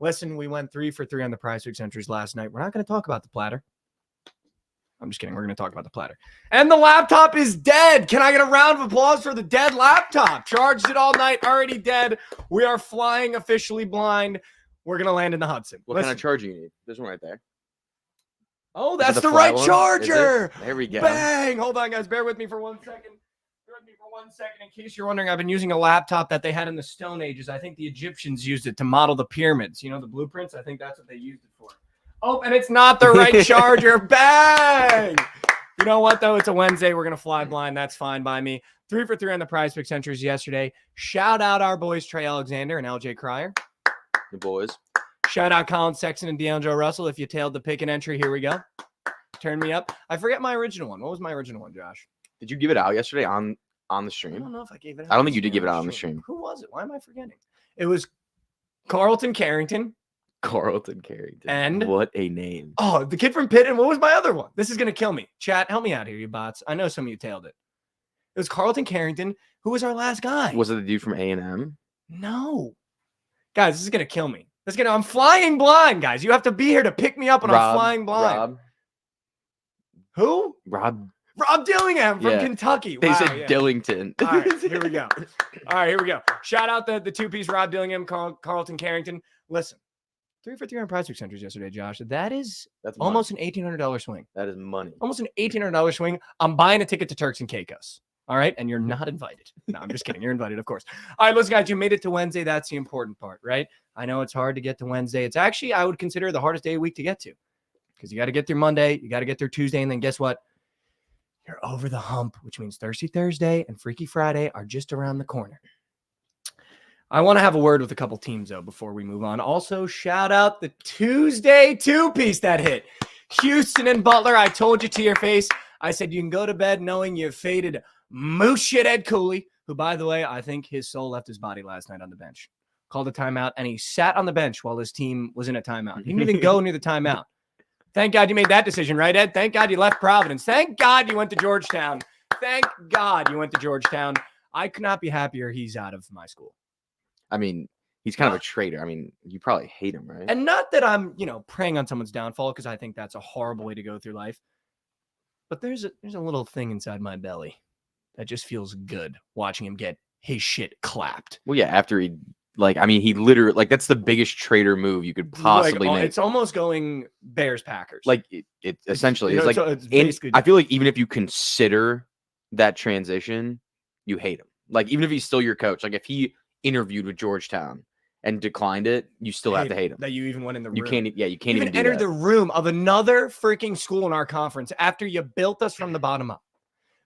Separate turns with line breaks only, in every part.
Listen, we went 3 for 3 on the Prize Picks entries last night. We're not going to talk about the platter. I'm just kidding. We're going to talk about the platter. And the laptop is dead. Can I get a round of applause for the dead laptop? Charged it all night, already dead. We are flying officially blind. We're going to land in the Hudson.
What kind of charger you need? There's one right there.
Oh, that's the right charger.
There we go.
Bang. Hold on, guys. Bear with me for 1 second. Bear with me for 1 second. In case you're wondering, I've been using a laptop that they had in the Stone Ages. I think the Egyptians used it to model the pyramids. You know, the blueprints? I think that's what they used it for. Oh, and it's not the right charger. Bang! You know what, though? It's a Wednesday. We're going to fly blind. That's fine by me. 3 for 3 on the Prize Picks entries yesterday. Shout out our boys, Trey Alexander and LJ Cryer.
The boys.
Shout out Colin Sexton and D'Angelo Russell. If you tailed the pick an entry, here we go. Turn me up. I forget my original one. What was my original one, Josh?
Did you give it out yesterday on the stream?
I don't know if I gave it out.
I don't think you did give it out on the stream.
Who was it? Why am I forgetting? It was Carlton Carrington.
Carlton Carrington.
And
what a name.
Oh, the kid from Pitt. And what was my other one? This is going to kill me. Chat, help me out here, you bots. I know some of you tailed it. It was Carlton Carrington. Who was our last guy?
Was it the dude from A&M?
No. Guys, this is going to kill me. I'm flying blind, guys. You have to be here to pick me up when I'm flying blind.
Rob.
Who?
Rob
Dillingham from Kentucky.
They said Dillington.
All right, here we go. Shout out the two-piece Rob Dillingham, Carlton Carrington. Listen, 3 for 3 on Prize Picks entries yesterday, Josh. That's almost an $1,800 swing.
That is money.
Almost an $1,800 swing. I'm buying a ticket to Turks and Caicos. All right. And you're not invited. No, I'm just kidding. You're invited, of course. All right, listen, guys, you made it to Wednesday. That's the important part, right? I know it's hard to get to Wednesday. It's actually, I would consider the hardest day of the week to get to because you got to get through Monday. You got to get through Tuesday. And then guess what? You're over the hump, which means Thirsty Thursday and Freaky Friday are just around the corner. I want to have a word with a couple teams, though, before we move on. Also, shout out the Tuesday two-piece that hit. Houston and Butler, I told you to your face. I said you can go to bed knowing you faded moose shit Ed Cooley, who, by the way, I think his soul left his body last night on the bench. Called a timeout, and he sat on the bench while his team was in a timeout. He didn't even go near the timeout. Thank God you made that decision, right, Ed? Thank God you left Providence. Thank God you went to Georgetown. Thank God you went to Georgetown. I could not be happier he's out of my school.
I mean, he's kind of a traitor. I mean, you probably hate him, right?
And not that I'm, preying on someone's downfall because I think that's a horrible way to go through life. But there's a little thing inside my belly that just feels good watching him get his shit clapped.
Well, yeah, after he literally, that's the biggest traitor move you could possibly make.
It's almost going Bears Packers.
It essentially is
basically.
I feel like even if you consider that transition, you hate him. Like, even if he's still your coach, like if he interviewed with Georgetown and declined it, you still have to hate him.
That you even went in the room.
You can't even
enter the room of another freaking school in our conference after you built us from the bottom up.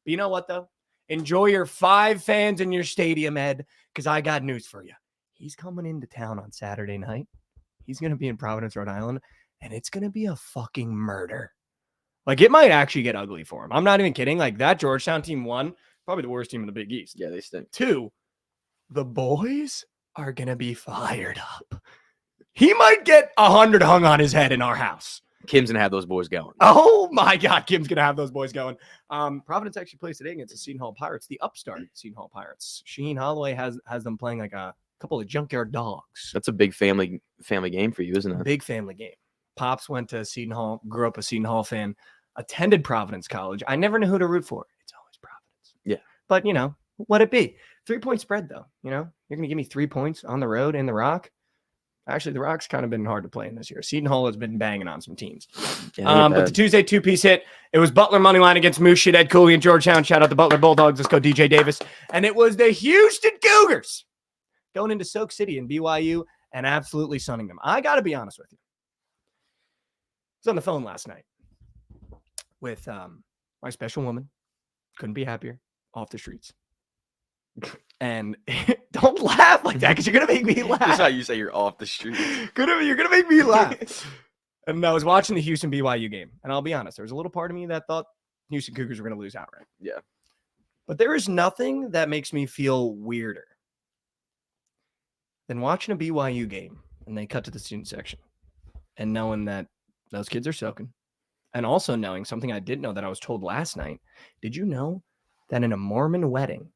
But you know what, though? Enjoy your 5 fans in your stadium, Ed, because I got news for you. He's coming into town on Saturday night. He's going to be in Providence, Rhode Island, and it's going to be a fucking murder. Like, it might actually get ugly for him. I'm not even kidding. Like, that Georgetown team, 1, probably the worst team in the Big East.
Yeah, they stink.
2, the boys are going to be fired up. He might get 100 hung on his head in our house.
Kim's going to have those boys going.
Oh, my God. Kim's going to have those boys going. Providence actually plays today against the Seton Hall Pirates, the upstart Seton Hall Pirates. Shaheen Holloway has them playing like a couple of junkyard dogs.
That's a big family game for you, isn't it?
Big family game. Pops went to Seton Hall, grew up a Seton Hall fan, attended Providence College. I never knew who to root for. It's always Providence.
Yeah.
But, what it be? 3-point spread, though. You're going to give me 3 points on the road in the Rock? Actually, the Rock's kind of been hard to play in this year. Seton Hall has been banging on some teams. Yeah, but the Tuesday two-piece hit, it was Butler money line against Moose Shit, Ed Cooley, and Georgetown. Shout out the Butler Bulldogs. Let's go DJ Davis. And it was the Houston Cougars going into Soak City and BYU and absolutely sunning them. I got to be honest with you. I was on the phone last night with my special woman. Couldn't be happier. Off the streets. And don't laugh like that because you're going to make me laugh.
That's how you say you're off the street.
You're going to make me laugh. And I was watching the Houston BYU game. And I'll be honest, there was a little part of me that thought Houston Cougars were going to lose outright.
Yeah.
But there is nothing that makes me feel weirder than watching a BYU game and they cut to the student section and knowing that those kids are soaking. And also knowing something I didn't know that I was told last night. Did you know that in a Mormon wedding,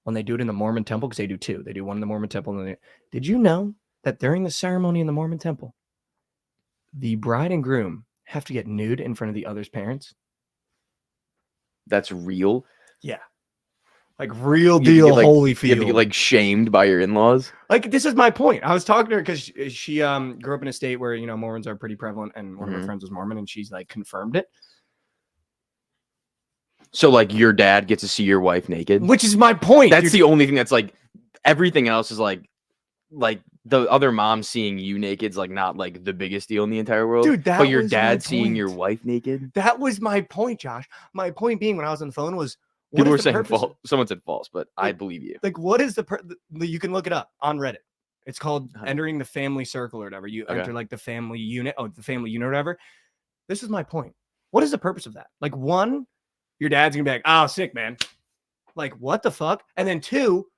when they do it in the Mormon temple, because they do 2. They do one in the Mormon temple. Did you know that during the ceremony in the Mormon temple, the bride and groom have to get nude in front of the other's parents?
That's real.
Yeah. Like real
You have to
deal
get, like-
holy
You
field.
have to get like shamed by your in-laws.
Like, this is my point. I was talking to her because she grew up in a state where, you know, Mormons are pretty prevalent, and one of her
Mhm.
friends was Mormon, and she's like confirmed it.
So like your dad gets to see your wife naked.
Which is my point.
That's the only thing that's like everything else is like the other mom seeing you naked is like not like the biggest deal in the entire world.
Dude, that
but your
was my
dad seeing your
point.
wife naked.
That was my point, Josh. My point being, when I was on the phone, was what
People
is
were
the
saying
purpose-
false. Someone said false, but I
Like-
believe you.
Like, what is you can look it up on Reddit. It's called
Uh-huh.
entering the family circle or whatever. You
Okay.
enter like the family unit. Oh, the family unit or whatever. This is my point. What is the purpose of that? Like, one, your dad's gonna be like, "Oh, sick, man." Like, what the fuck? And then two,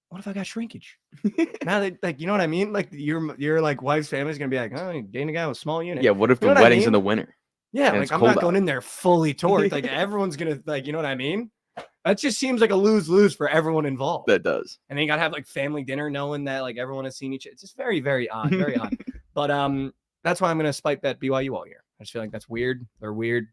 what if I got shrinkage? Now that, like, you know what I mean? Like, your like wife's family's gonna be like, "Oh, you're dating a guy with a small unit."
Yeah. What if
You know
the
what I
wedding's in
mean?
the winter?
Yeah,
and
like
it's
I'm
cold
not going
out.
in there fully torqued. Like everyone's gonna, like, you know what I mean? That just seems like a lose-lose for everyone involved.
That does.
And then you gotta have like family dinner knowing that like everyone has seen each other. It's just very, very odd. Very odd. But that's why I'm gonna spite bet BYU all year. I just feel like that's weird. They're weird.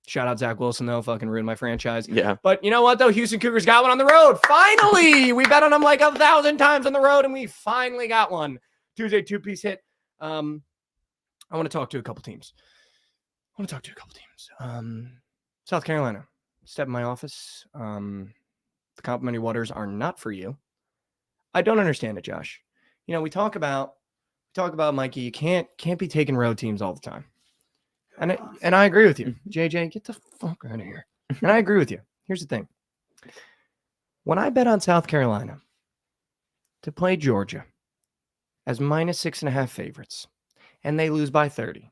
Shout out Zach Wilson though, fucking ruined my franchise.
Yeah.
But you know what though? Houston Cougars got one on the road. Finally! We bet on them like 1,000 times on the road, and we finally got one. Tuesday, 2-piece hit. I want to talk to a couple teams. South Carolina. Step in my office. The complimentary waters are not for you. I don't understand it, Josh. You know, we talk about Mikey. You can't be taking road teams all the time. And I agree with you. JJ, get the fuck out of here. And I agree with you. Here's the thing. When I bet on South Carolina to play Georgia as -6.5 favorites, and they lose by 30,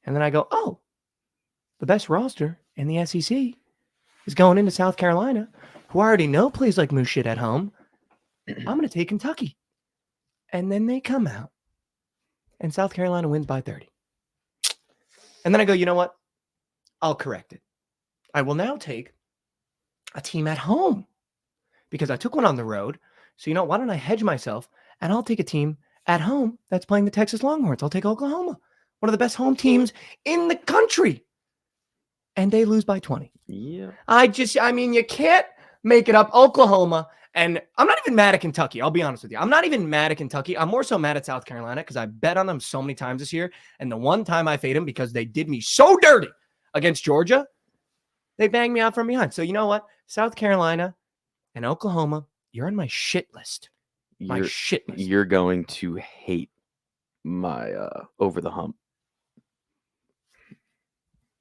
and then I go, oh, the best roster in the SEC is going into South Carolina, who I already know plays like moose shit at home. I'm going to take Kentucky. And then they come out, and South Carolina wins by 30. And then I go, you know what? I'll correct it. I will now take a team at home because I took one on the road. So, you know, why don't I hedge myself, and I'll take a team at home that's playing the Texas Longhorns. I'll take Oklahoma, one of the best home teams in the country. And they lose by 20.
Yeah.
I mean, you can't make it up. Oklahoma, and I'm not even mad at Kentucky. I'll be honest with you. I'm not even mad at Kentucky. I'm more so mad at South Carolina because I bet on them so many times this year. And the one time I fade them because they did me so dirty against Georgia, they banged me out from behind. So you know what? South Carolina and Oklahoma, you're on my shit list. My shit list.
You're going to hate my over the hump.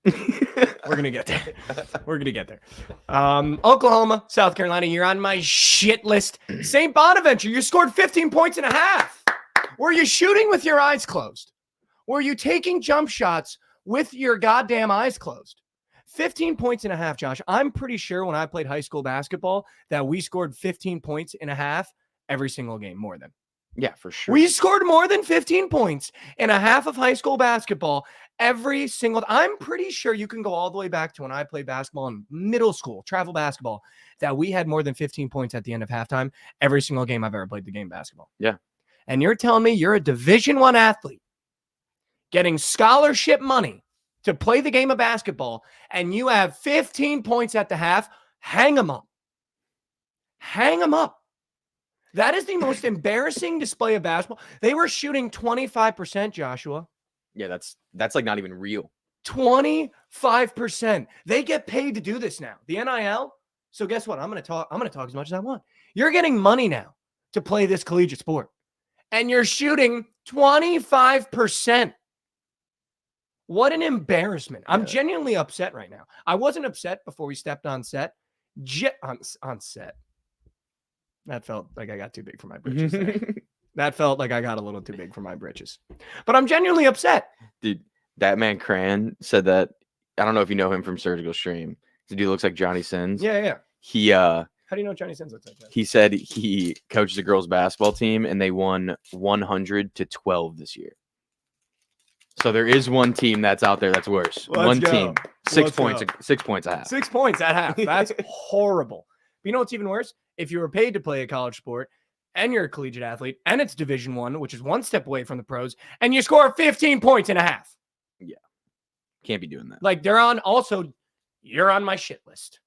We're going to get there. We're going to get there. Oklahoma, South Carolina, you're on my shit list. St. Bonaventure, you scored 15 points and a half. Were you shooting with your eyes closed? Were you taking jump shots with your goddamn eyes closed? 15 points and a half, Josh. I'm pretty sure when I played high school basketball that we scored 15 points and a half every single game, more than.
Yeah, for sure.
We scored more than 15 points in a half of high school basketball every single. I'm pretty sure you can go all the way back to when I played basketball in middle school, travel basketball, that we had more than 15 points at the end of halftime every single game I've ever played the game basketball.
Yeah.
And you're telling me you're a Division I athlete getting scholarship money to play the game of basketball, and you have 15 points at the half? Hang them up. Hang them up. That is the most embarrassing display of basketball. They were shooting 25%, Joshua.
Yeah, that's like not even real.
25%. They get paid to do this now. The NIL. So guess what? I'm going to talk as much as I want. You're getting money now to play this collegiate sport. And you're shooting 25%. What an embarrassment. I'm genuinely upset right now. I wasn't upset before we stepped on set. On set. That felt like I got too big for my britches there. That felt like I got a little too big for my britches. But I'm genuinely upset.
Dude, that man Cran said that. I don't know if you know him from Surgical Stream. The dude looks like Johnny Sins.
Yeah.
He
How do you know what Johnny Sins looks like?
he said he coaches a girls basketball team and they won 100-12 this year. So there is one team that's out there that's worse.
Let's
one
go.
team, 6
Let's
points,
go.
6 points a half.
6 points at half. That's horrible. But you know what's even worse? If you were paid to play a college sport and you're a collegiate athlete, and it's Division I, which is one step away from the pros, and you score 15 points and a half.
Can't be doing that.
Like, you're on my shit list.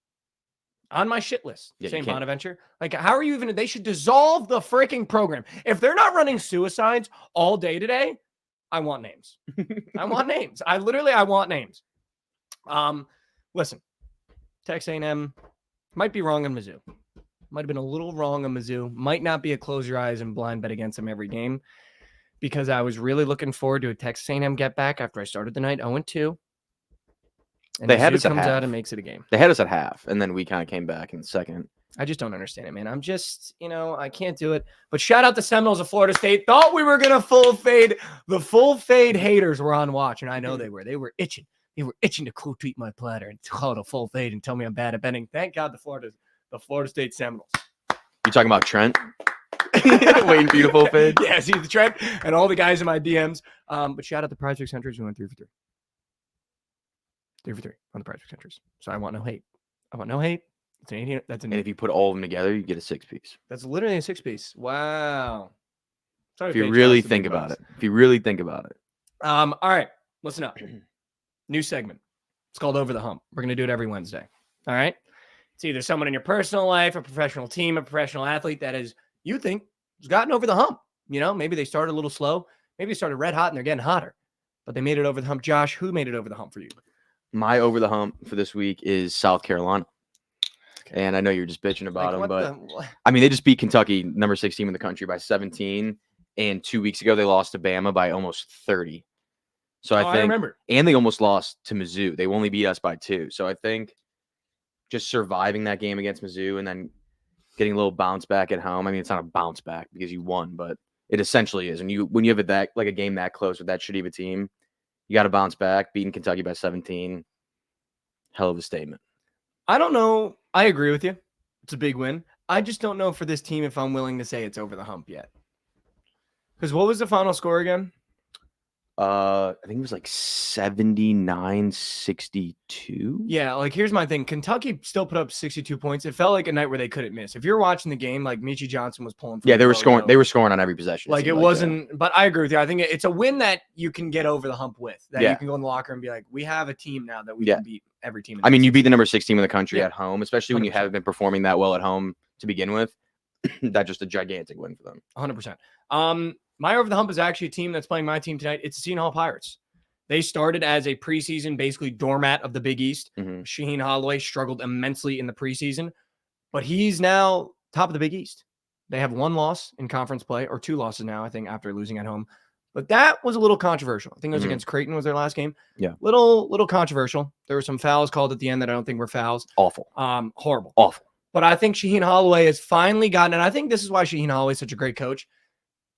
On my shit list.
Yeah,
St. Bonaventure. Like, how are you even? They should dissolve the freaking program. If they're not running suicides all day today, I want names. I want names. I want names. Listen, Texas A&M might be wrong on Mizzou. Might have been a little wrong on Mizzou. Might not be a close your eyes and blind bet against them every game, because I was really looking forward to a Texas A&M get back after I started the night 0-2. And
They had
Mizzou
us at
comes
half.
out and makes it a game.
They had us at half, and then we kind of came back in the second.
I just don't understand it, man. I'm just, I can't do it. But shout out the Seminoles of Florida State. Thought we were going to full fade. The full fade haters were on watch, and I know they were. They were itching. They were itching to quote tweet my platter and call it a full fade and tell me I'm bad at betting. Thank God the Florida State Seminoles.
You talking about Trent? Waiting for you to full fade?
Yeah, see the Trent and all the guys in my DMs. But shout out the Prize Picks entries. We went 3 for 3. 3 for 3 on the Prize Picks entries. So I want no hate. It's an 18.
And if you put all of them together, you get a 6-piece.
That's literally a 6-piece. Wow. Sorry,
If you really think about it.
All right, listen up. New segment. It's called Over the Hump. We're going to do it every Wednesday. All right? It's either someone in your personal life, a professional team, a professional athlete that is, you think, has gotten over the hump. Maybe they started a little slow. Maybe they started red hot and they're getting hotter. But they made it over the hump. Josh, who made it over the hump for you?
My over the hump for this week is South Carolina. Okay. And I know you're just bitching about them, but they just beat Kentucky, number 6 team in the country, by 17. And 2 weeks ago, they lost to Bama by almost 30. So I remember. And they almost lost to Mizzou. They only beat us by 2. So I think just surviving that game against Mizzou and then getting a little bounce back at home. It's not a bounce back because you won, but it essentially is. And when you have a game that close with that shitty of a team, you got to bounce back. Beating Kentucky by 17, hell of a statement.
I don't know. I agree with you. It's a big win. I just don't know for this team if I'm willing to say it's over the hump yet. Because what was the final score again?
I think it was like 79-62.
Yeah, like here's my thing. Kentucky still put up 62 points. It felt like a night where they couldn't miss. If you're watching the game, like Michi Johnson was pulling.
Yeah, they were scoring. They were scoring on every possession.
Like it wasn't. But I agree with you. I think it's a win that you can get over the hump with. That you can go in the locker and be like, we have a team now that we can beat every team.
You beat the number 6 team in the country at home, especially when 100%. You haven't been performing that well at home to begin with. That's just a gigantic win for them.
100%. My over the hump is actually a team that's playing my team tonight. It's the Seton Hall Pirates. They started as a preseason, basically doormat of the Big East. Mm-hmm. Shaheen Holloway struggled immensely in the preseason, but he's now top of the Big East. They have 1 loss in conference play, or 2 losses now, I think, after losing at home. But that was a little controversial. I think it was against Creighton was their last game.
Yeah.
Little controversial. There were some fouls called at the end that I don't think were fouls.
Awful.
Horrible.
Awful.
But I think Shaheen Holloway has finally gotten, and I think this is why Shaheen Holloway is such a great coach.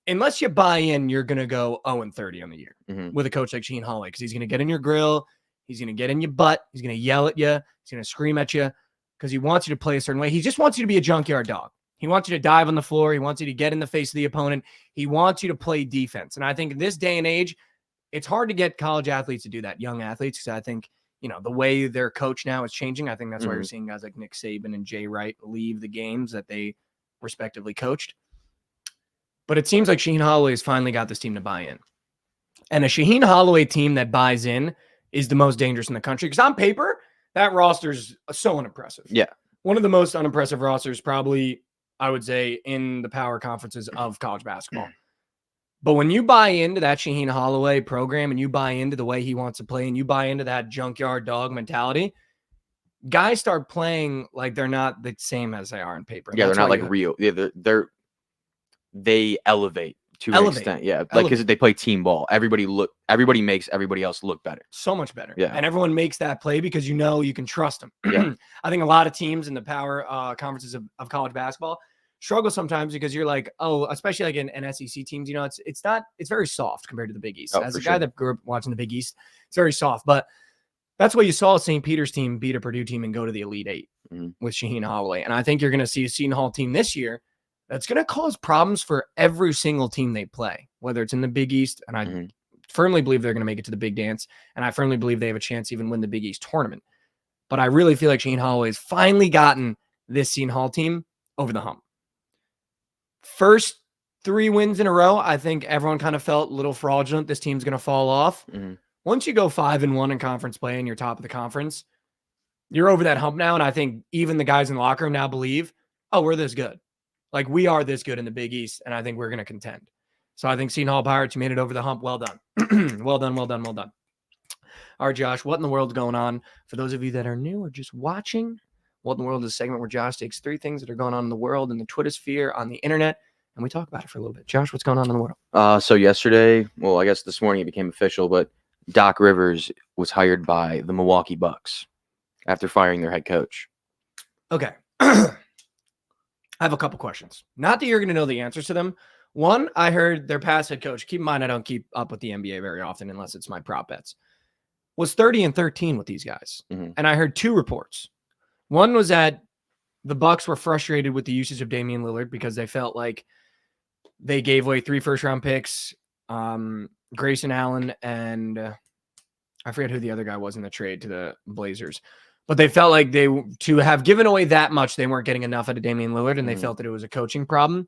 Unless you buy in, you're going to go 0-30 on the year with a coach like Shaheen Holloway, because he's going to get in your grill. He's going to get in your butt. He's going to yell at you. He's going to scream at you because he wants you to play a certain way. He just wants you to be a junkyard dog. He wants you to dive on the floor. He wants you to get in the face of the opponent. He wants you to play defense. And I think in this day and age, it's hard to get college athletes to do that, young athletes, because I think, the way they're coached now is changing. I think that's why you're seeing guys like Nick Saban and Jay Wright leave the games that they respectively coached. But it seems like Shaheen Holloway has finally got this team to buy in. And a Shaheen Holloway team that buys in is the most dangerous in the country. Because on paper, that roster is so unimpressive.
Yeah.
One of the most unimpressive rosters probably, I would say, in the power conferences of college basketball. But when you buy into that Shaheen Holloway program and you buy into the way he wants to play and you buy into that junkyard dog mentality, guys start playing like they're not the same as they are on paper.
Yeah, they're not like real. Yeah, they elevate to an extent. Yeah, like because they play team ball. Everybody makes everybody else look better.
So much better.
Yeah,
and everyone makes that play because you can trust them.
Yeah,
I think a lot of teams in the power conferences of college basketball struggle sometimes because you're like, especially like in SEC teams, it's very soft compared to the Big East. As a guy that grew up watching the Big East, it's very soft. But that's why you saw St. Peter's team beat a Purdue team and go to the Elite Eight with Shaheen Holloway. And I think you're going to see a Seton Hall team this year that's going to cause problems for every single team they play, whether it's in the Big East. And I firmly believe they're going to make it to the Big Dance. And I firmly believe they have a chance to even win the Big East tournament. But I really feel like Shaheen Holloway has finally gotten this Seton Hall team over the hump. First 3 wins in a row, I think everyone kind of felt a little fraudulent. This team's going to fall off. Once you go 5-1 in conference play and you're top of the conference, you're over that hump now. And I think even the guys in the locker room now believe, oh, we're this good. Like, we are this good in the Big East, and I think we're going to contend. So I think Seton Hall Pirates, you made it over the hump. Well done. Well done. All right, Josh, what in the world's going on? For those of you that are new or just watching, What in the World is a segment where Josh takes 3 things that are going on in the world, in the Twitter sphere, on the internet, and we talk about it for a little bit. Josh, what's going on in the world?
So yesterday, well, I guess this morning it became official, but Doc Rivers was hired by the Milwaukee Bucks after firing their head coach.
Okay. I have a couple questions. Not that you're going to know the answers to them. One, I heard their past head coach, keep in mind I don't keep up with the NBA very often unless it's my prop bets, was 30-13 with these guys. And I heard 2 reports. One was that the Bucks were frustrated with the usage of Damian Lillard because they felt like they gave away 3 first-round picks, Grayson Allen, and I forget who the other guy was in the trade to the Blazers. But they felt like to have given away that much, they weren't getting enough out of Damian Lillard, and they felt that it was a coaching problem.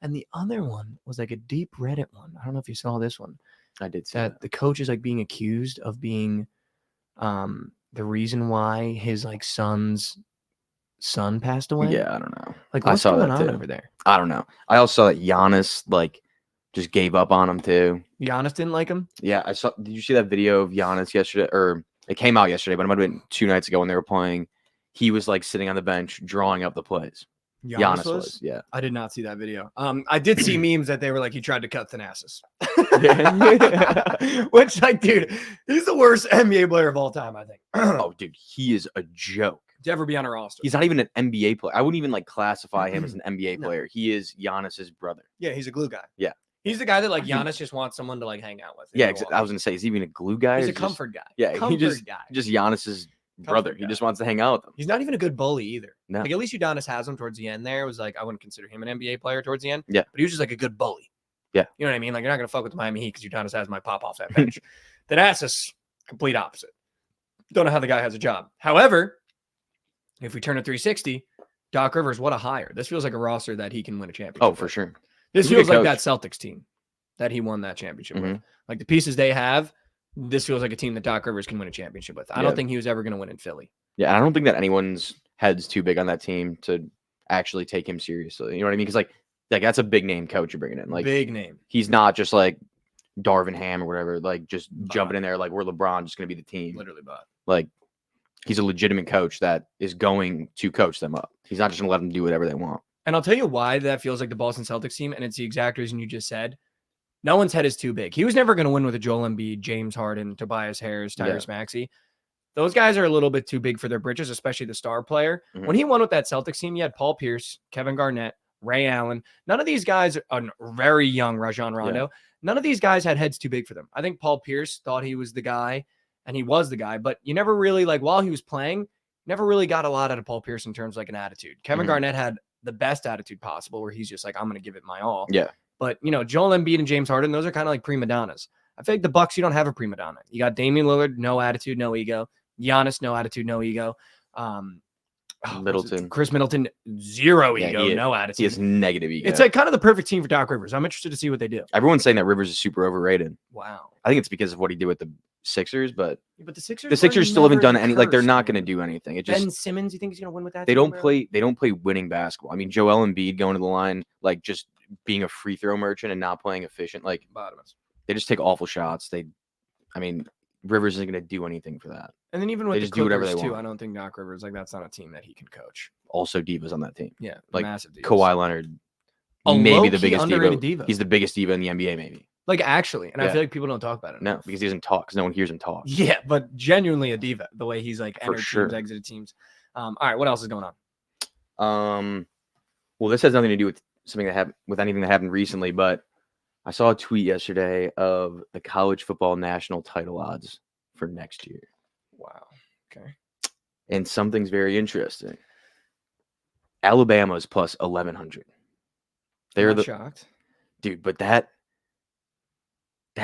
And the other one was like a deep Reddit one. I don't know if you saw this one.
I did see
that. The coach is like being accused of being the reason why his like son's son passed away.
Yeah, I don't know.
Like, what's going on over there?
I don't know. I also saw that Giannis like just gave up on him too.
Giannis didn't like him?
Yeah, I saw. Did you see that video of Giannis yesterday? Or it came out yesterday, but it might have been 2 nights ago when they were playing. He was like sitting on the bench drawing up the plays. Giannis was? Yeah.
I did not see that video. I did see memes that they were like, he tried to cut Thanasis. Which, like, dude, he's the worst NBA player of all time, I think.
Oh, dude, he is a joke.
To ever be on a roster.
He's not even an NBA player. I wouldn't even like classify him as an NBA player. He is Giannis's brother.
Yeah, he's a glue guy.
Yeah.
He's the guy that like Giannis just wants someone to like hang out with.
Yeah, I was gonna say, is he even a glue guy?
He's a comfort guy.
Yeah, he just Giannis's brother. He just wants to hang out with him.
He's not even a good bully either.
No.
Like, at least Udonis has him towards the end there. It was like, I wouldn't consider him an NBA player towards the end.
Yeah.
But he was just like a good bully.
Yeah.
You know what I mean? Like, you're not going to fuck with the Miami Heat because Udonis has my pop off that bench. Thanasis, complete opposite. Don't know how the guy has a job. However, if we turn it 360, Doc Rivers, what a hire. This feels like a roster that he can win a championship.
Oh, for sure.
This feels like that Celtics team that he won that championship with. Like, the pieces they have, this feels like a team that Doc Rivers can win a championship with. I don't think he was ever going to win in Philly.
Yeah, I don't think that anyone's head's too big on that team to actually take him seriously. You know what I mean? Because like that's a big name coach you're bringing in. Like,
big name.
He's not just like Darvin Ham or whatever. Like, just jumping in there like we're LeBron, just going to be the team.
Literally, but
like he's a legitimate coach that is going to coach them up. He's not just going to let them do whatever they want.
And I'll tell you why that feels like the Boston Celtics team, and it's the exact reason you just said. No one's head is too big. He was never going to win with a Joel Embiid, James Harden, Tobias Harris, Tyrese Maxey. Those guys are a little bit too big for their britches, especially the star player. When he won with that Celtics team, you had Paul Pierce, Kevin Garnett, Ray Allen. None of these guys are very young, Rajon Rondo. Yeah. None of these guys had heads too big for them. I think Paul Pierce thought he was the guy, and he was the guy, but you never really, like, while he was playing, never really got a lot out of Paul Pierce in terms of like an attitude. Kevin Garnett had the best attitude possible where he's just like, I'm going to give it my all.
Yeah.
But, you know, Joel Embiid and James Harden, those are kind of like prima donnas. I feel like the Bucks, you don't have a prima donna. You got Damian Lillard, no attitude, no ego. Giannis, no attitude, no ego.
Middleton.
Chris Middleton, zero ego, no attitude.
He has negative ego.
It's like kind of the perfect team for Doc Rivers. I'm interested to see what they do.
Everyone's saying that Rivers is super overrated.
Wow.
I think it's because of what he did with the Sixers, but
the Sixers
still haven't done any. Like, they're not going to do anything. It just
Ben Simmons. You think he's going to win with that?
They don't play winning basketball. I mean, Joel Embiid going to the line, like just being a free throw merchant and not playing efficient. Like, they just take awful shots. Rivers isn't going to do anything for that.
And then even with
they just do whatever they want.
I don't think Doc Rivers, like, that's not a team that he can coach.
Also, divas on that team.
Yeah,
like
massive divas.
Kawhi Leonard, maybe the biggest diva. He's the biggest diva in the NBA, maybe.
Like, actually, and I feel like people don't talk about it.
No, because he doesn't talk, because no one hears him talk.
Yeah, but genuinely a diva, the way he's like entered
teams,
exited teams. All right, what else is going
on? Well, this has nothing to do with something that happened with anything that happened recently, but I saw a tweet yesterday of the college football national title odds for next year.
Wow. Okay.
And something's very interesting. Alabama's plus 1,100. They're
shocked,
dude, but that's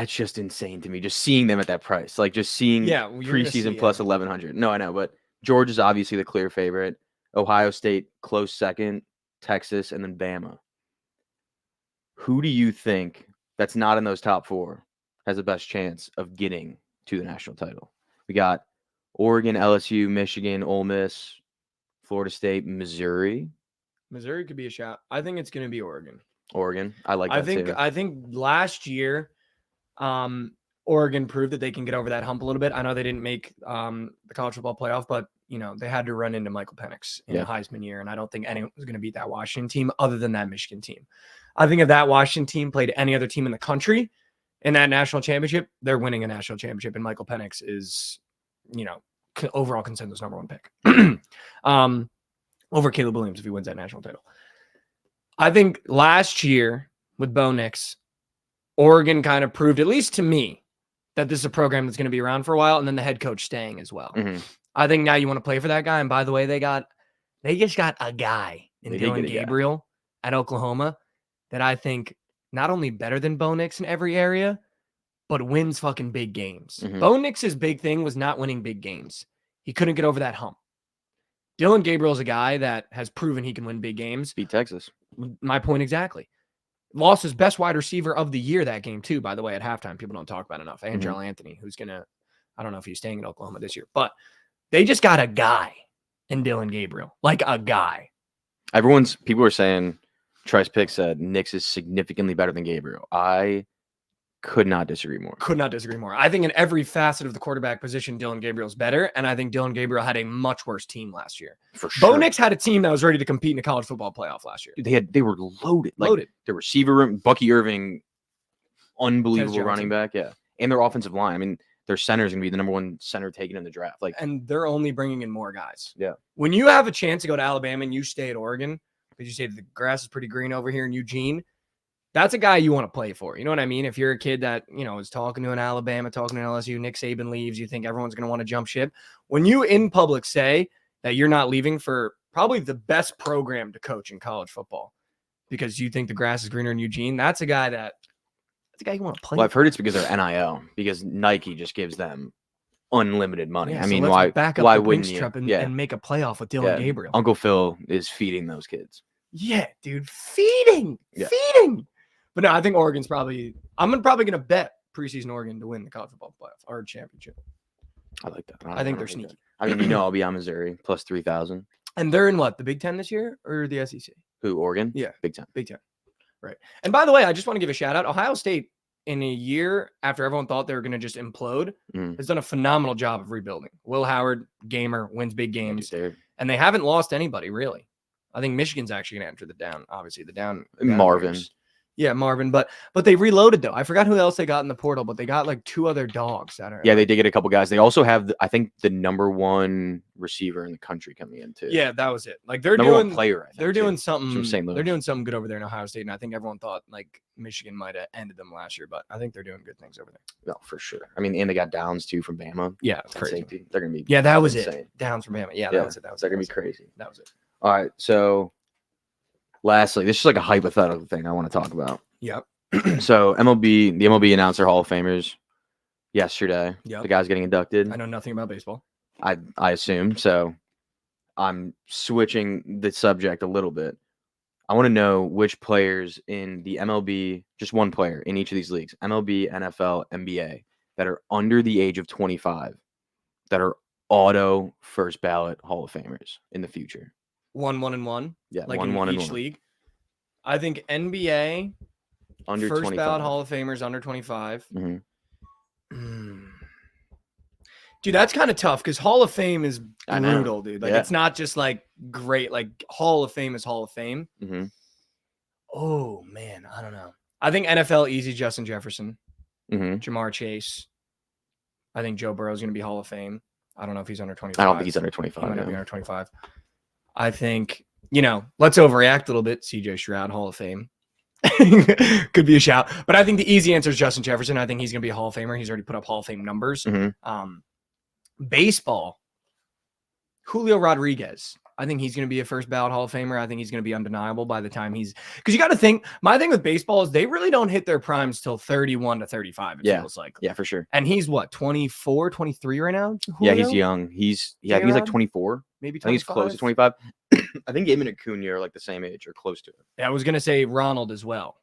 just insane to me. Just seeing them at that price, like just seeing preseason plus 1,100. No, I know, but Georgia's obviously the clear favorite. Ohio State close second, Texas, and then Bama. Who do you think that's not in those top 4 has the best chance of getting to the national title? We got Oregon, LSU, Michigan, Ole Miss, Florida State, Missouri.
Missouri could be a shot. I think it's going to be Oregon.
Oregon. I like that too.
I think last year, Oregon proved that they can get over that hump a little bit. I know they didn't make the college football playoff, but they had to run into Michael Penix in a Heisman year, and I don't think anyone was going to beat that Washington team other than that Michigan team. I think if that Washington team played any other team in the country in that national championship, they're winning a national championship, and Michael Penix is, overall consensus #1 pick over Caleb Williams if he wins that national title. I think last year with Bo Nix, Oregon kind of proved, at least to me, that this is a program that's going to be around for a while, and then the head coach staying as well.
Mm-hmm.
I think now you want to play for that guy. And by the way, they just got a guy in Dillon Gabriel at Oklahoma that I think not only better than Bo Nix in every area, but wins fucking big games.
Mm-hmm.
Bo Nix's big thing was not winning big games. He couldn't get over that hump. Dillon Gabriel is a guy that has proven he can win big games.
Beat Texas.
My point exactly. Lost his best wide receiver of the year that game too, by the way, at halftime. People don't talk about it enough. Andrell Anthony, who's I don't know if he's staying in Oklahoma this year, but they just got a guy in Dillon Gabriel. Like a guy.
People are saying, Trice Pick said, Nix is significantly better than Gabriel. I could not disagree more.
I think in every facet of the quarterback position, Dillon Gabriel's better, and I think Dillon Gabriel had a much worse team last year.
For sure.
Bo Nix had a team that was ready to compete in a college football playoff last year.
They were loaded. Like, the receiver room, Bucky Irving, unbelievable running back, and their offensive line. I mean, their center is going to be the #1 center taken in the draft.
And they're only bringing in more guys.
Yeah.
When you have a chance to go to Alabama and you stay at Oregon because you say the grass is pretty green over here in Eugene, that's a guy you want to play for. You know what I mean? If you're a kid that, is talking to an Alabama, talking to an LSU, Nick Saban leaves, you think everyone's going to want to jump ship. When you in public say that you're not leaving for probably the best program to coach in college football because you think the grass is greener in Eugene, that's a guy you want to play.
Well, I've heard it's because they're NIL, because Nike just gives them unlimited money.
Yeah,
I mean,
so
why
back up
why
the
wouldn't
Brinks
you?
Truck and make a playoff with Dillon Gabriel?
Uncle Phil is feeding those kids.
Yeah, dude, feeding. But no, I think Oregon's I'm probably going to bet preseason Oregon to win the college football playoff or championship.
I like that.
I think they're sneaky.
I mean, I'll be on Missouri plus 3,000.
And they're in what, the Big Ten this year or the SEC?
Who, Oregon?
Yeah.
Big Ten.
Right. And by the way, I just want to give a shout out. Ohio State, in a year after everyone thought they were going to just implode, has done a phenomenal job of rebuilding. Will Howard, gamer, wins big games. And they haven't lost anybody, really. I think Michigan's actually going to enter the down. Obviously, the down.
Marvin.
Yeah, Marvin. But they reloaded, though. I forgot who else they got in the portal, but they got like 2 other dogs that are.
Yeah, they did get a couple guys. They also have, I think, the #1 receiver in the country coming in, too.
Yeah, that was it. Like they're
#1
doing
player, I think,
they're doing something
from St. Louis.
They're doing something good over there in Ohio State, and I think everyone thought like Michigan might have ended them last year, but I think they're doing good things over there.
No, for sure. I mean, and they got Downs too from Bama.
Yeah, crazy.
Safety. They're gonna be.
Yeah, that was
insane.
it. Downs from Bama. Yeah, that was it.
They're gonna be crazy.
That was it.
All right, so lastly, this is like a hypothetical thing I want to talk about.
Yep.
So the MLB announced their Hall of Famers yesterday.
Yep.
The guys getting inducted.
I know nothing about baseball.
I assume so. I'm switching the subject a little bit. I want to know which players in the MLB, just one player in each of these leagues, MLB, NFL, NBA, that are under the age of 25, that are auto first ballot Hall of Famers in the future.
1, 1, and 1.
Yeah,
like
1,
in
1, and
each
1.
league. I think NBA
under
first
25.
ballot Hall of Famers under 25.
Mm-hmm.
Dude, that's kind of tough because Hall of Fame is
I know.
brutal, dude. Like it's not just like great. Like Hall of Fame is Hall of Fame.
Mm-hmm.
Oh man, I don't know. I think NFL easy. Justin Jefferson,
Mm-hmm.
Jamar Chase. I think Joe Burrow is going to be Hall of Fame. I don't know if he's under 25.
I don't think he's under
He
25.
might not be
No.
under 25. I think, let's overreact a little bit. CJ Stroud, Hall of Fame. Could be a shout. But I think the easy answer is Justin Jefferson. I think he's going to be a Hall of Famer. He's already put up Hall of Fame numbers.
Mm-hmm.
Baseball, Julio Rodriguez. I think he's going to be a first ballot Hall of Famer. I think he's going to be undeniable by the time because you got to think, my thing with baseball is they really don't hit their primes till 31 to 35. It feels like.
Yeah, for sure.
And he's what, 24, 23 right now?
Yeah,
Julio?
he's young. I think he's like 24.
Maybe 25?
I think he's close to 25. I think him and Acuna are like the same age or close to it.
Yeah, I was going to say Ronald as well.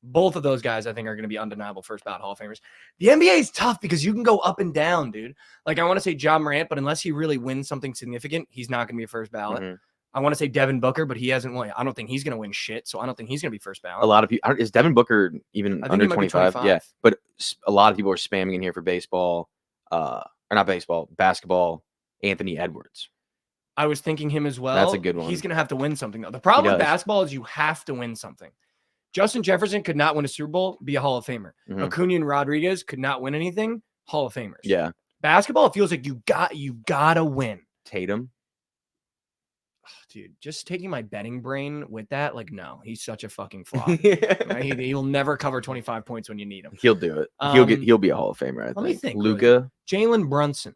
Both of those guys, I think, are going to be undeniable first ballot Hall of Famers. The NBA is tough because you can go up and down, dude. Like, I want to say Ja Morant, but unless he really wins something significant, he's not going to be a first ballot. Mm-hmm. I want to say Devin Booker, but he hasn't won. I don't think he's going to win shit, so I don't think he's going to be first ballot.
A lot of people is Devin Booker even under 25? Yeah, but a lot of people are spamming in here for baseball, or not baseball, basketball. Anthony Edwards.
I was thinking him as well.
That's a good one.
He's going to have to win something though. The problem with basketball is you have to win something. Justin Jefferson could not win a Super Bowl, be a Hall of Famer. Mm-hmm. Acuna and Rodriguez could not win anything, Hall of Famers.
Yeah.
Basketball, it feels like you gotta win.
Tatum.
Dude, just taking my betting brain with that, like, no, he's such a fucking flop. Right? He'll never cover 25 points when you need him.
He'll do it. He'll be a Hall of Famer. I think.
Let me think.
Luka,
Jalen Brunson.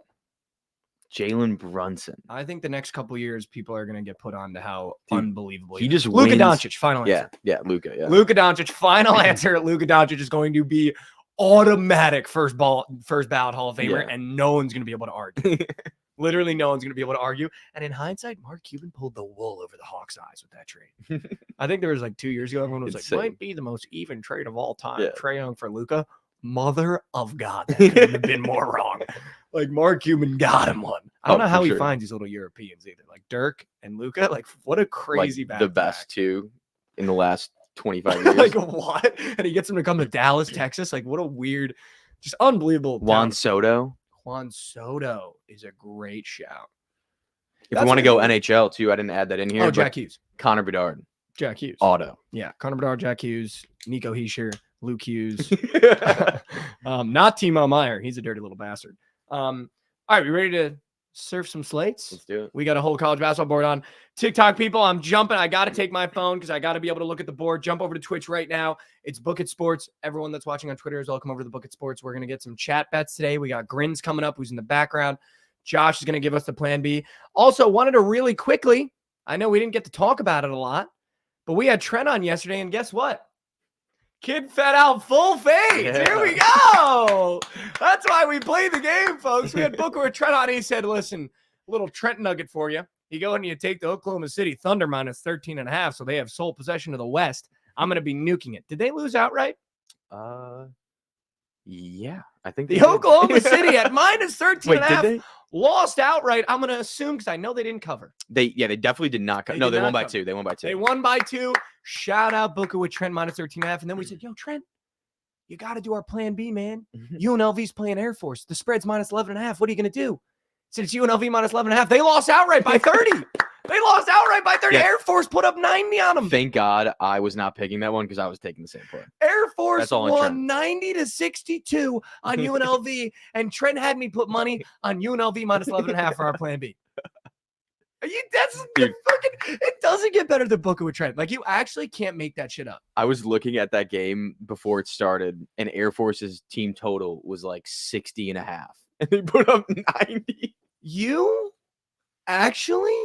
I
think the next couple of years, people are going to get put on to how unbelievable
he just
Luka
wins.
Doncic, final answer.
Yeah, Luka. Yeah,
Luka Doncic, final answer. Luka Doncic is going to be automatic first ballot Hall of Famer, and no one's going to be able to argue. Literally, no one's going to be able to argue. And in hindsight, Mark Cuban pulled the wool over the Hawks' eyes with that trade. I think there was like 2 years ago, everyone was like, might be the most even trade of all time. Trae Young for Luka. Mother of God, that couldn't have been more wrong. Like, Mark Cuban got him one. I don't know how he finds these little Europeans either. Like Dirk and Luka. Like, what a crazy
the best two in the last 25 years.
Like, what? And he gets him to come to Dallas, Texas. Like, what a weird, just unbelievable.
Juan Soto
is a great shout.
If you want to go NHL too, I didn't add that in here.
Oh, Jack Hughes.
Connor Bedard.
Jack Hughes.
Auto.
Yeah, Connor Bedard, Jack Hughes, Nico Hischier, Luke Hughes. Not Timo Meyer. He's a dirty little bastard. All right, we ready to surf some slates?
Let's do it.
We got a whole college basketball board on TikTok, people. I'm jumping. I got to take my phone because I got to be able to look at the board. Jump over to Twitch right now. It's Book It Sports. Everyone that's watching on Twitter is welcome over to the Book It Sports. We're going to get some chat bets today. We got Grins coming up, who's in the background. Josh is going to give us the plan B. Also, wanted to really quickly, I know we didn't get to talk about it a lot, but we had Trent on yesterday, and guess what? Kid fed out full fade. Yeah. Here we go. That's why we played the game, folks. We had Booker with Trent on. He said, listen, a little Trent nugget for you. You go and you take the Oklahoma City Thunder minus 13.5, so they have sole possession of the West. I'm going to be nuking it. Did they lose outright?
Yeah, I think
the Oklahoma City at minus 13.5
did they?
Lost outright. I'm going to assume because I know they didn't cover.
They definitely did not cover. No, they won by 2. They won by 2.
They won by 2. Shout out Booker with Trent minus 13.5. And then we said, yo, Trent, you got to do our plan B, man. UNLV's playing Air Force. The spread's minus 11.5. What are you going to do? Since UNLV minus 11.5, they lost outright by 30. They lost outright by 30. Yeah. Air Force put up 90 on them.
Thank God I was not picking that one because I was taking the same play.
Air Force won 90-62 on UNLV, and Trent had me put money on UNLV minus 11.5 for our plan B. It doesn't get better than Booker with Trent. Like, you actually can't make that shit up.
I was looking at that game before it started, and Air Force's team total was like 60.5. And they put up 90.
You actually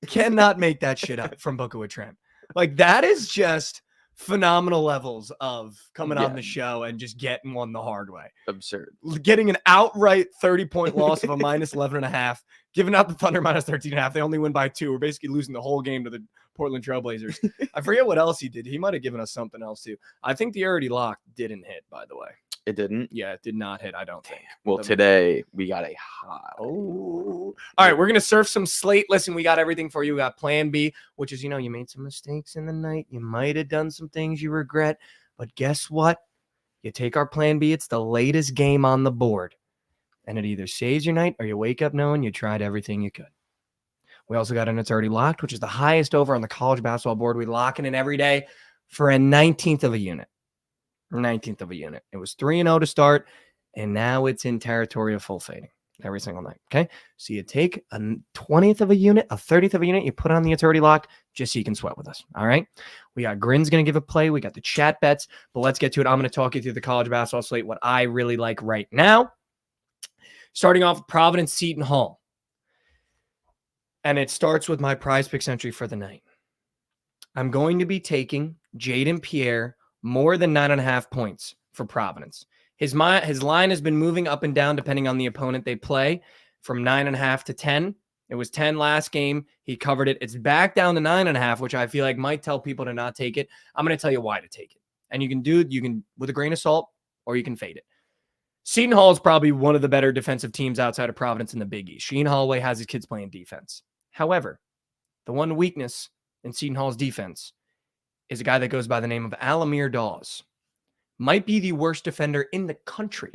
cannot make that shit up from Booker with Trent. Like, that is just phenomenal levels of coming on the show and just getting one the hard way.
Absurd.
Getting an outright 30-point loss of a minus 11.5, giving out the Thunder minus 13.5. They only win by 2. We're basically losing the whole game to the Portland Trailblazers. I forget what else he did. He might have given us something else too. I think the already lock didn't hit, by the way.
It didn't?
Yeah, it did not hit, I don't think.
Well, today we got a high.
Oh. All right, we're going to surf some slate. Listen, we got everything for you. We got plan B, which is, you made some mistakes in the night. You might have done some things you regret. But guess what? You take our plan B. It's the latest game on the board. And it either saves your night or you wake up knowing you tried everything you could. We also got an It's Already Locked, which is the highest over on the college basketball board. We lock it in every day for a 19th of a unit. 19th of a unit. It was 3-0 to start, and now it's in territory of full fading every single night. Okay. So you take a 20th of a unit, a 30th of a unit, you put on the It's Already Locked just so you can sweat with us. All right. We got Grin's going to give a play. We got the chat bets, but let's get to it. I'm going to talk you through the college basketball slate, what I really like right now. Starting off with Providence Seton Hall. And it starts with my prize picks entry for the night. I'm going to be taking Jaden Pierre more than 9.5 points for Providence. His line has been moving up and down depending on the opponent they play from 9.5 to 10. It was 10 last game. He covered it. It's back down to 9.5, which I feel like might tell people to not take it. I'm going to tell you why to take it. And you can with a grain of salt, or you can fade it. Seton Hall is probably one of the better defensive teams outside of Providence in the Big East. Sheen Holloway has his kids playing defense. However, the one weakness in Seton Hall's defense is a guy that goes by the name of Alamir Dawes. Might be the worst defender in the country,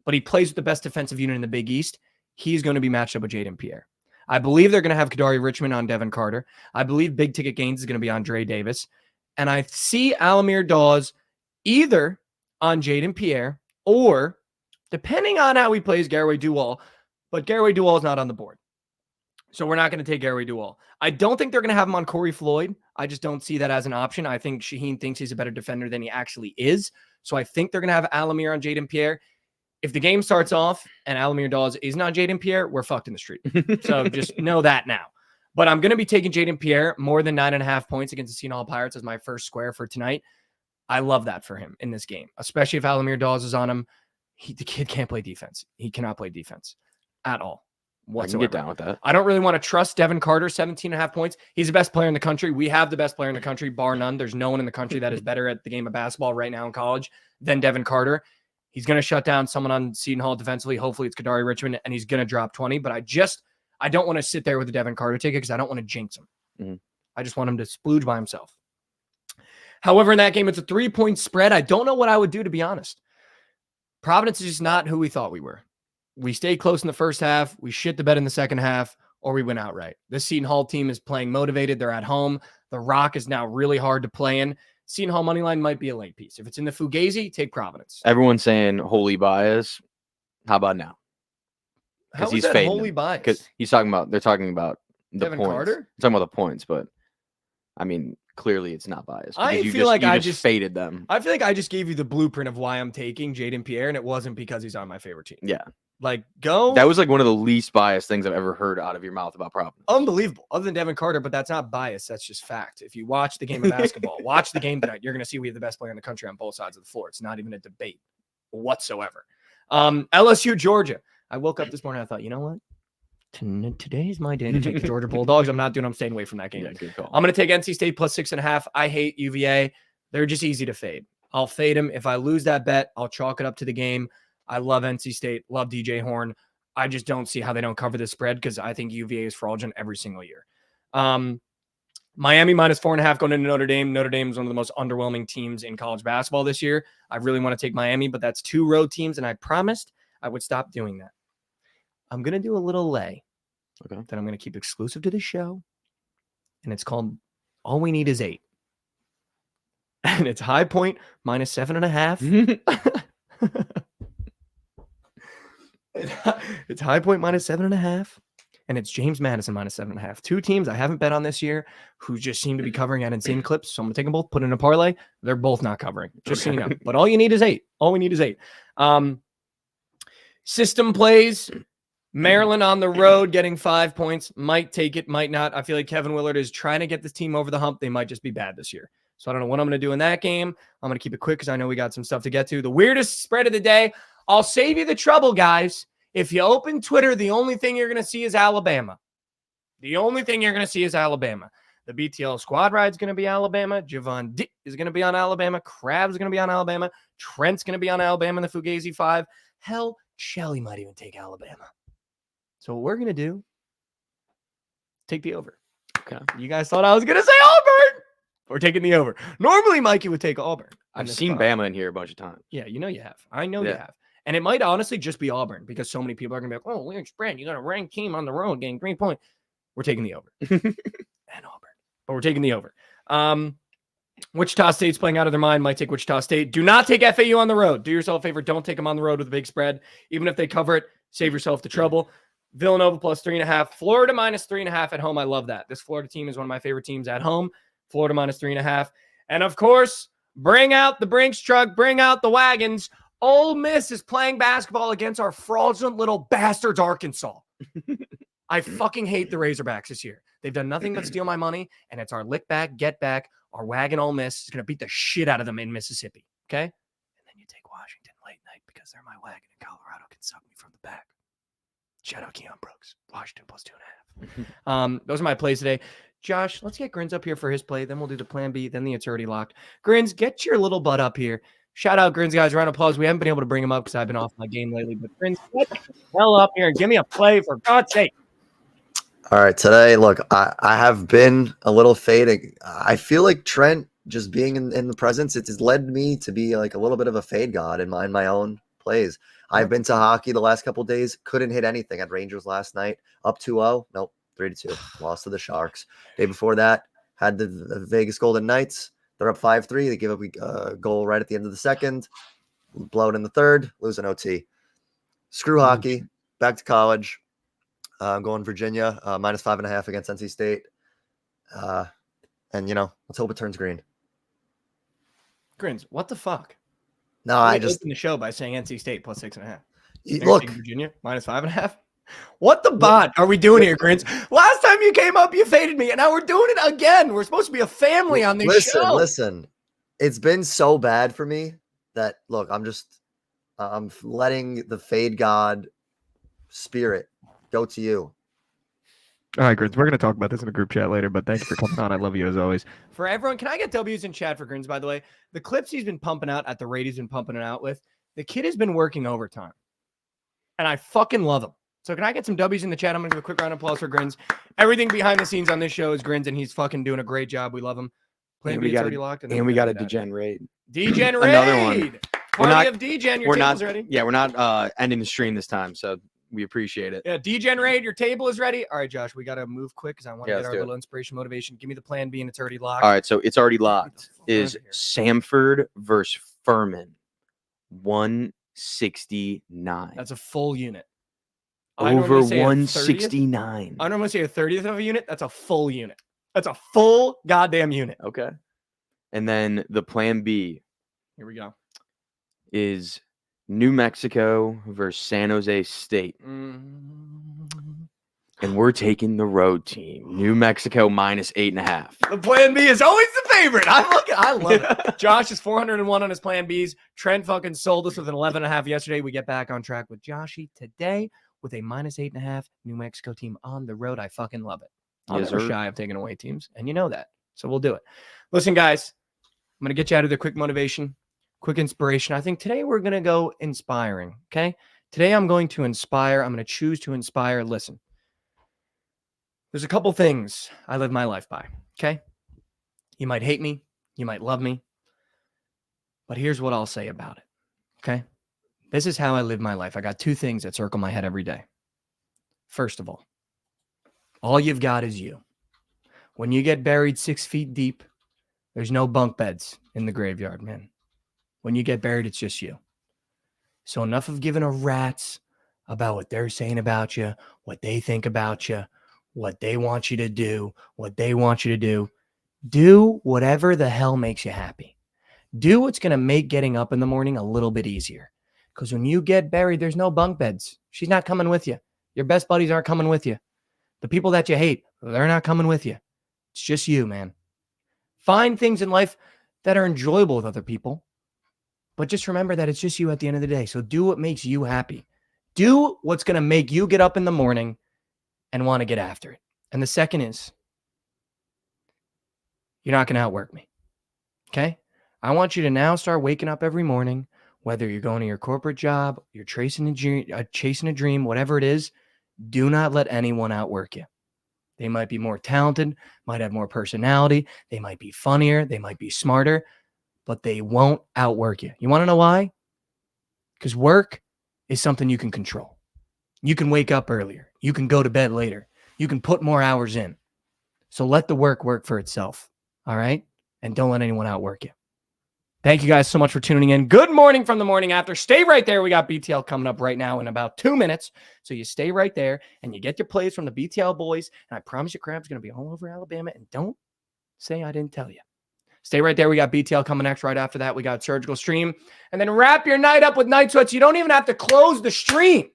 but he plays with the best defensive unit in the Big East. He's going to be matched up with Jaden Pierre. I believe they're going to have Kadari Richmond on Devin Carter. I believe Big Ticket Gains is going to be on Dre Davis. And I see Alamir Dawes either on Jaden Pierre or, depending on how he plays, Garaway Duwall. But Garaway Duwall is not on the board. So we're not going to take Garaway Duwall. I don't think they're going to have him on Corey Floyd. I just don't see that as an option. I think Shaheen thinks he's a better defender than he actually is. So I think they're going to have Alamir on Jaden Pierre. If the game starts off and Alamir Dawes isn't on Jaden Pierre, we're fucked in the street. So just know that now. But I'm going to be taking Jaden Pierre more than 9.5 points against the Seton Hall Pirates as my first square for tonight. I love that for him in this game, especially if Alamir Dawes is on him. The kid can't play defense. He cannot play defense at all whatsoever.
I can get down with that.
I don't really want to trust Devin Carter, 17.5 points. He's the best player in the country. We have the best player in the country, bar none. There's no one in the country that is better at the game of basketball right now in college than Devin Carter. He's going to shut down someone on Seton Hall defensively. Hopefully it's Kadari Richmond, and he's going to drop 20. But I don't want to sit there with the Devin Carter ticket because I don't want to jinx him. Mm-hmm. I just want him to splooge by himself. However, in that game, it's a 3-point spread. I don't know what I would do, to be honest. Providence is just not who we thought we were. We stayed close in the first half. We shit the bed in the second half, or we went outright. This Seton Hall team is playing motivated. They're at home. The Rock is now really hard to play in. Seton Hall money line might be a late piece. If it's in the Fugazi, take Providence.
Everyone's saying holy bias. How about now?
How is that holy bias?
Because they're talking about the
Devin
points.
Carter?
They're talking about the points, but I mean, clearly it's not biased.
I
You just faded them.
I feel like I just gave you the blueprint of why I'm taking Jaden Pierre, and it wasn't because he's on my favorite team.
Yeah.
That
was like one of the least biased things I've ever heard out of your mouth about Providence.
Unbelievable. Other than Devin Carter, but that's not bias. That's just fact. If you watch the game of basketball, watch the game tonight, you're going to see we have the best player in the country on both sides of the floor. It's not even a debate whatsoever. LSU, Georgia. I woke up this morning. I thought, you know what? Today's my day to take the Georgia Bulldogs. I'm staying away from that game.
Yeah, good call.
I'm going to take NC State plus 6.5. I hate UVA. They're just easy to fade. I'll fade them. If I lose that bet, I'll chalk it up to the game. I love NC State, love DJ Horn. I just don't see how they don't cover this spread because I think UVA is fraudulent every single year. Miami minus 4.5 going into Notre Dame. Notre Dame is one of the most underwhelming teams in college basketball this year. I really want to take Miami, but that's 2 road teams, and I promised I would stop doing that. I'm going to do a little lay that I'm going to keep exclusive to the show, and it's called All We Need Is 8. And it's High Point minus 7.5. It's High Point minus 7.5, and it's James Madison minus 7.5. 2 teams I haven't bet on this year who just seem to be covering at insane clips. So I'm gonna take them both, put in a parlay. They're both not covering, just so you know. But all you need is 8. All we need is 8. System plays. Maryland on the road getting 5 points. Might take it, might not. I feel like Kevin Willard is trying to get this team over the hump. They might just be bad this year. So I don't know what I'm going to do in that game. I'm going to keep it quick because I know we got some stuff to get to. The weirdest spread of the day. I'll save you the trouble, guys. If you open Twitter, the only thing you're going to see is Alabama. The only thing you're going to see is Alabama. The BTL squad ride is going to be Alabama. Javon Dick is going to be on Alabama. Crab's going to be on Alabama. Trent's going to be on Alabama in the Fugazi 5. Hell, Shelly might even take Alabama. So what we're going to do, take the over. Okay. You guys thought I was going to say Auburn. We're taking the over. Normally, Mikey would take Auburn.
I've seen Bama in here a bunch of times.
Yeah, you know you have. I know you have. And it might honestly just be Auburn because so many people are going to be like, oh, weird spread. You got a ranked team on the road getting 3 points. We're taking the over. And Auburn. But we're taking the over. Wichita State's playing out of their mind. Might take Wichita State. Do not take FAU on the road. Do yourself a favor. Don't take them on the road with a big spread. Even if they cover it, save yourself the trouble. Villanova plus 3.5. Florida minus 3.5 at home. I love that. This Florida team is one of my favorite teams at home. Florida minus 3.5. And of course, bring out the Brinks truck. Bring out the wagons. Ole Miss is playing basketball against our fraudulent little bastards, Arkansas. I fucking hate the Razorbacks this year. They've done nothing but steal my money, and it's our lick back, get back. Our wagon Ole Miss is going to beat the shit out of them in Mississippi, okay? And then you take Washington late night because they're my wagon, and Colorado can suck me from the back. Shout out Keon Brooks. Washington +2.5. Those are my plays today. Josh, let's get Grins up here for his play. Then we'll do the plan B. Then the It's Already Locked. Grins, get your little butt up here. Shout out Grins, guys. Round of applause. We haven't been able to bring him up because I've been off my game lately. But Grins, get the hell up here and give me a play for God's sake.
All right, today, look, I have been a little fading. I feel like Trent just being in the presence, it has led me to be like a little bit of a fade god in my own plays. I've been to hockey the last couple of days, couldn't hit anything at Rangers last night, up 2-0, nope, 3-2, lost to the Sharks. Day before that, had the Vegas Golden Knights. They're up 5-3. They give up a goal right at the end of the second, blow it in the third, lose an OT. Screw hockey, back to college. I'm going Virginia, -5.5 against NC State. And, let's hope it turns green.
Grins, what the fuck?
No, I just
opened the show by saying NC State +6.5.
Look,
Virginia -5.5. What the bot are we doing here, Grins? Last time you came up, you faded me, and now we're doing it again. We're supposed to be a family on this show.
Listen. It's been so bad for me that, look, I'm letting the fade god spirit go to you.
All right, Grins, we're going to talk about this in a group chat later, but thank you for coming on. I love you as always.
For everyone, can I get W's in chat for Grins, by the way? The clips he's been pumping out at the rate he's been pumping it out with, the kid has been working overtime. And I fucking love him. So can I get some W's in the chat? I'm going to do a quick round of applause for Grins. Everything behind the scenes on this show is Grins, and he's fucking doing a great job. We love him.
And we got a Degen raid.
Degen raid.
Another one.
Party of Degen. Your table's ready.
Yeah, we're not ending the stream this time, so we appreciate it.
Yeah, Degen raid. Your table is ready. All right, Josh, we got to move quick because I want to get our little inspiration, motivation. Give me the plan B, and it's already locked.
All right, so it's already locked. Is Samford versus Furman 169.
That's a full unit.
Over 169.
I normally say a 30th of a unit. That's a full unit. That's a full goddamn unit.
Okay. And then the plan B.
Here we go.
Is New Mexico versus San Jose State. And we're taking the road team. New Mexico -8.5.
The plan B is always the favorite. I love it. Josh is 401 on his plan Bs. Trent fucking sold us with an 11.5 yesterday. We get back on track with Joshy today with a -8.5 New Mexico team on the road. I fucking love it. I'm never shy of taking away teams, and you know that. So we'll do it. Listen, guys, I'm going to get you out of the quick motivation, quick inspiration. I think today we're going to go inspiring, okay? Today I'm going to inspire. I'm going to choose to inspire. Listen, there's a couple things I live my life by, okay? You might hate me. You might love me. But here's what I'll say about it, okay? This is how I live my life. I got two things that circle my head every day. First of all you've got is you. When you get buried 6 feet deep, there's no bunk beds in the graveyard, man. When you get buried, it's just you. So enough of giving a rat's about what they're saying about you, what they think about you, what they want you to do, what they want you to do. Do whatever the hell makes you happy. Do what's going to make getting up in the morning a little bit easier. Because when you get buried, there's no bunk beds. She's not coming with you. Your best buddies aren't coming with you. The people that you hate, they're not coming with you. It's just you, man. Find things in life that are enjoyable with other people. But just remember that it's just you at the end of the day. So do what makes you happy. Do what's going to make you get up in the morning and want to get after it. And the second is, you're not going to outwork me. Okay? I want you to now start waking up every morning, whether you're going to your corporate job, you're chasing a dream, whatever it is, do not let anyone outwork you. They might be more talented, might have more personality, they might be funnier, they might be smarter, but they won't outwork you. You want to know why? Because work is something you can control. You can wake up earlier. You can go to bed later. You can put more hours in. So let the work for itself. All right? And don't let anyone outwork you. Thank you guys so much for tuning in. Good morning from the morning after. Stay right there. We got BTL coming up right now in about 2 minutes. So you stay right there and you get your plays from the BTL boys. And I promise you, Crab's going to be all over Alabama. And don't say I didn't tell you. Stay right there. We got BTL coming next. Right after that, we got Surgical Stream. And then wrap your night up with Night Sweats. You don't even have to close the stream.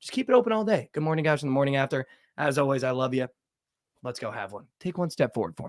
Just keep it open all day. Good morning, guys, from the morning after. As always, I love you. Let's go have one. Take one step forward for me.